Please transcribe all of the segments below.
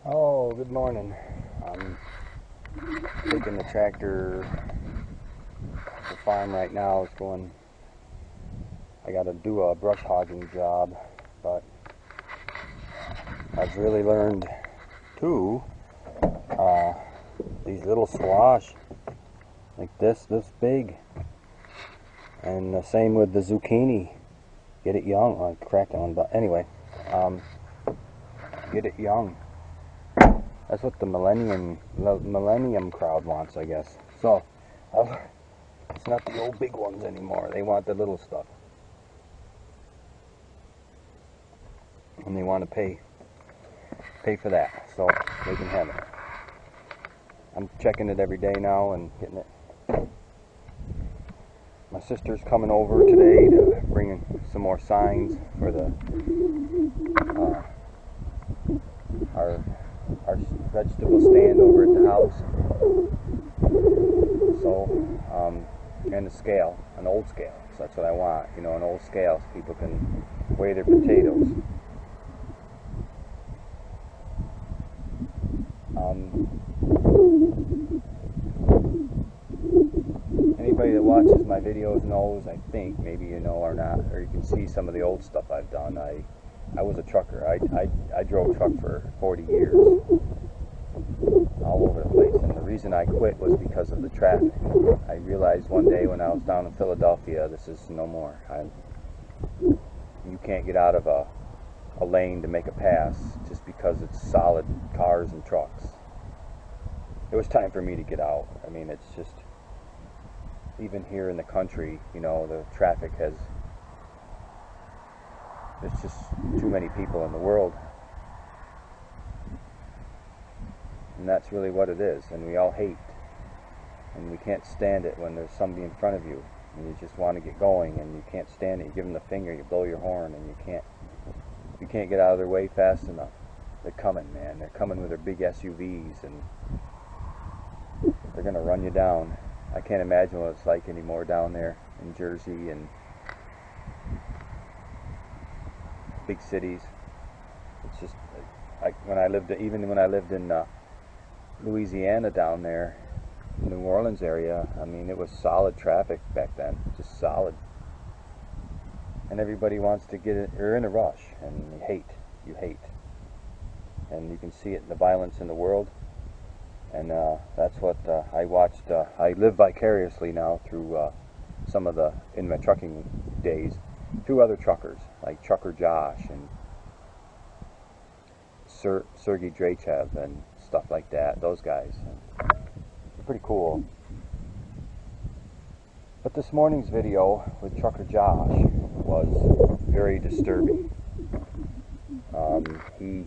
Oh, good morning. I'm taking the tractor to the farm right now. I got to do a brush hogging job, but I've really learned too, these little squash, like this big, and the same with the zucchini. Get it young. I cracked that one, but anyway, get it young. That's what the millennium crowd wants, I guess. So, it's not the old big ones anymore. They want the little stuff. And they want to pay for that, so they can have it. I'm checking it every day now and getting it. My sister's coming over today to bring in some more signs for our vegetable stand over at the house. So, and a scale, an old scale. So that's what I want, an old scale so people can weigh their potatoes. Anybody that watches my videos knows, I think, maybe you know or not, or you can see some of the old stuff I've done. I was a trucker. I drove truck for 40 years, all over the place, and the reason I quit was because of the traffic. I realized one day when I was down in Philadelphia, this is no more. You can't get out of a lane to make a pass just because it's solid cars and trucks. It was time for me to get out. I mean, it's just, even here in the country, the traffic there's just too many people in the world. And that's really what it is. And we all hate. And we can't stand it when there's somebody in front of you and you just want to get going and you can't stand it. You give them the finger, you blow your horn, and you can't get out of their way fast enough. They're coming, man. They're coming with their big SUVs and they're going to run you down. I can't imagine what it's like anymore down there in Jersey and big cities. It's just when I lived in Louisiana down there, New Orleans area, I mean, it was solid traffic back then, just solid. And everybody wants to get it. You're in a rush, and you hate, and you can see it in the violence in the world. And that's what I watched. I live vicariously now through in my trucking days, through other truckers, like Trucker Josh and Sergey Drechev and stuff like that, those guys. Pretty cool. But this morning's video with Trucker Josh was very disturbing. He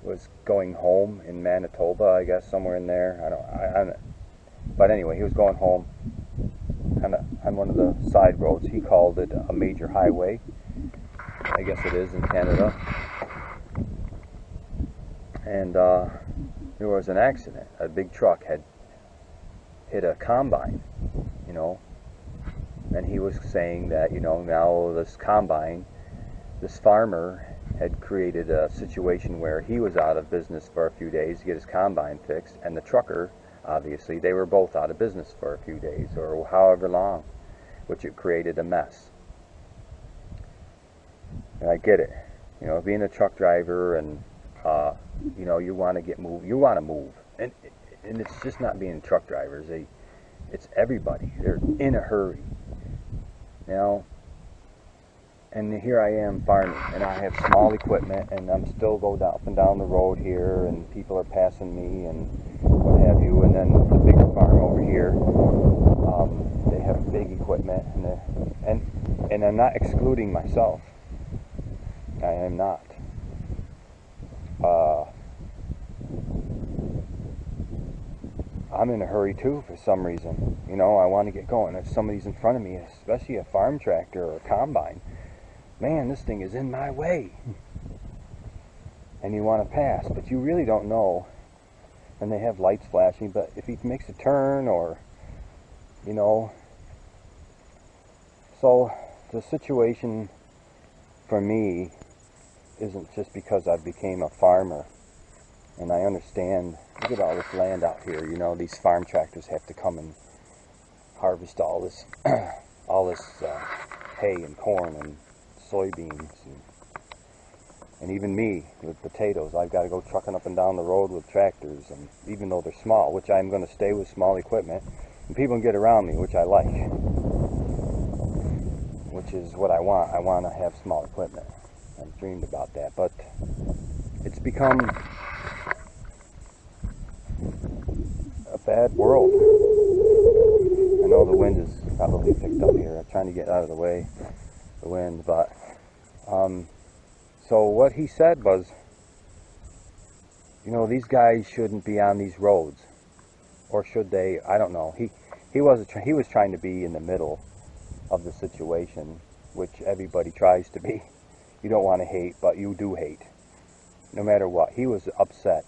was going home in Manitoba, I guess, somewhere in there. But anyway, he was going home on one of the side roads. He called it a major highway. I guess it is in Canada. And there was an accident. A big truck had hit a combine, and he was saying that, now this farmer had created a situation where he was out of business for a few days to get his combine fixed, and the trucker, obviously, they were both out of business for a few days or however long, which it created a mess. And I get it, being a truck driver, and you want to move, and it's just not being truck drivers. It's everybody. They're in a hurry, And here I am farming, and I have small equipment, and I'm still going up and down the road here, and people are passing me, and what have you. And then the bigger farm over here, they have big equipment, and I'm not excluding myself. I am not. I'm in a hurry too for some reason. I want to get going. If somebody's in front of me, especially a farm tractor or a combine, man, this thing is in my way. And you want to pass, but you really don't know. And they have lights flashing, but if he makes a turn or, So the situation for me isn't just because I became a farmer. And I understand, look at all this land out here, you know, these farm tractors have to come and harvest all this, hay and corn and soybeans, and even me with potatoes. I've got to go trucking up and down the road with tractors, and even though they're small, which I'm going to stay with small equipment, and people can get around me, which I like, which is what I want. I want to have small equipment. I've dreamed about that, but it's become a bad world. I know the wind is probably picked up here. I'm trying to get out of the way, the wind, but so what he said was, you know, these guys shouldn't be on these roads, or should they? I don't know. He was trying to be in the middle of the situation, which everybody tries to be. You don't want to hate, but you do hate, no matter what. He was upset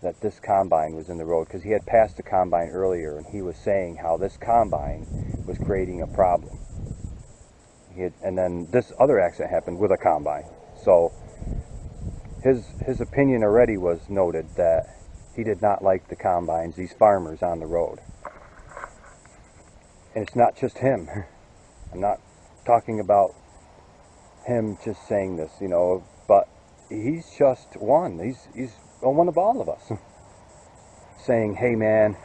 that this combine was in the road, because he had passed the combine earlier, and he was saying how this combine was creating a problem. And then this other accident happened with a combine. So his opinion already was noted that he did not like the combines, these farmers on the road. And it's not just him. I'm not talking about him just saying this, you know, but he's just one. He's one of all of us. Saying, hey man,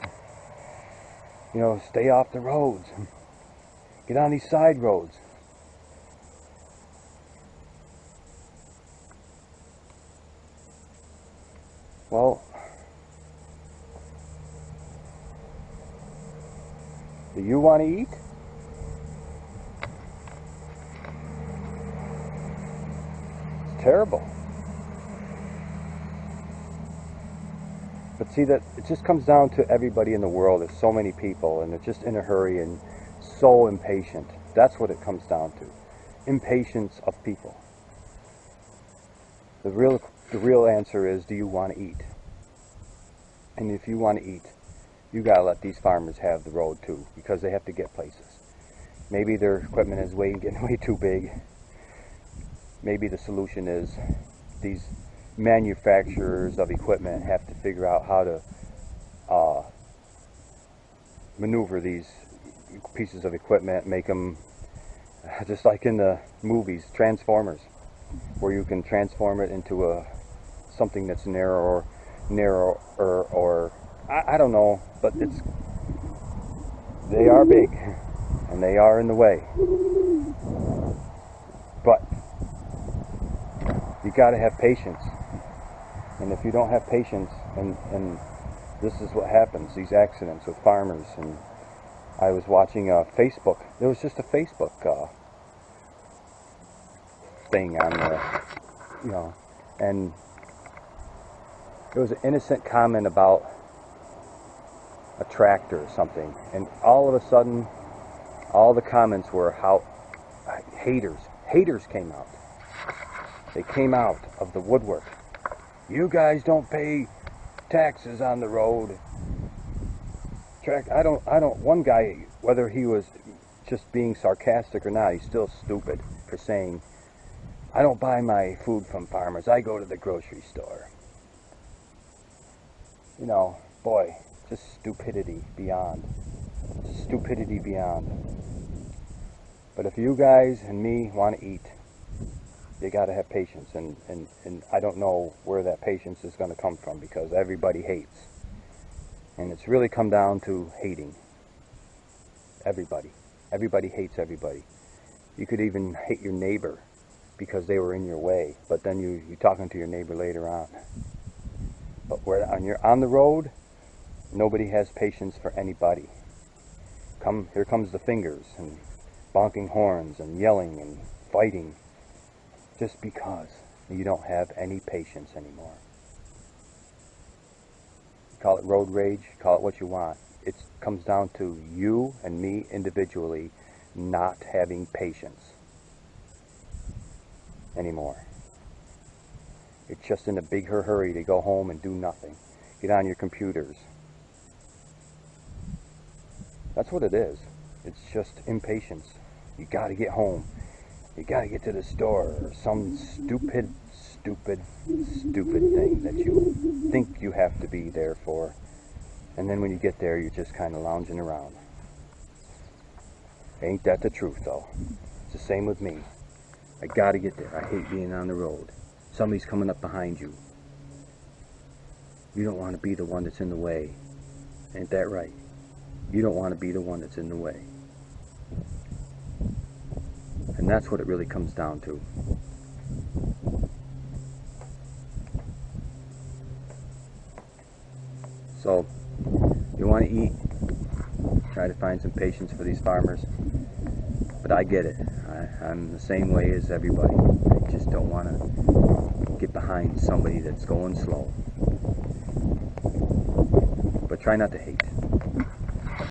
you know, stay off the roads. Get on these side roads. Well, do you want to eat? It's terrible. But see, that it just comes down to everybody in the world. There's so many people, and they're just in a hurry and so impatient. That's what it comes down to. Impatience of people. The real answer is, do you want to eat? And if you want to eat, you got to let these farmers have the road too, because they have to get places. Maybe their equipment is getting way too big. Maybe the solution is these manufacturers of equipment have to figure out how to maneuver these pieces of equipment, make them just like in the movies, Transformers, where you can transform it into something that's narrower, or I don't know, but they are big and they are in the way. But you got to have patience, and if you don't have patience, and this is what happens, these accidents with farmers. And I was watching Facebook. There was just a Facebook thing on there, you know, and there was an innocent comment about a tractor or something, and all of a sudden, all the comments were how haters came out. They came out of the woodwork. You guys don't pay taxes on the road. I don't. One guy, whether he was just being sarcastic or not, he's still stupid for saying, I don't buy my food from farmers. I go to the grocery store. You know, boy, just stupidity beyond. Stupidity beyond. But if you guys and me want to eat, you got to have patience, and I don't know where that patience is going to come from, because everybody hates. And it's really come down to hating. Everybody. Everybody hates everybody. You could even hate your neighbor because they were in your way, but then you're talking to your neighbor later on. But when you're on the road, nobody has patience for anybody. Here comes the fingers, and bonking horns, and yelling, and fighting, just because you don't have any patience anymore. Call it road rage, call it what you want. It comes down to you and me individually not having patience anymore. It's just in a big hurry to go home and do nothing. Get on your computers. That's what it is. It's just impatience. You got to get home. You gotta get to the store, or some stupid thing that you think you have to be there for. And then when you get there, you're just kind of lounging around. Ain't that the truth, though? It's the same with me. I gotta get there. I hate being on the road. Somebody's coming up behind you. You don't want to be the one that's in the way. Ain't that right? You don't want to be the one that's in the way. And that's what it really comes down to. So, you want to eat, try to find some patience for these farmers. But I get it. I'm the same way as everybody. I just don't want to get behind somebody that's going slow. But try not to hate.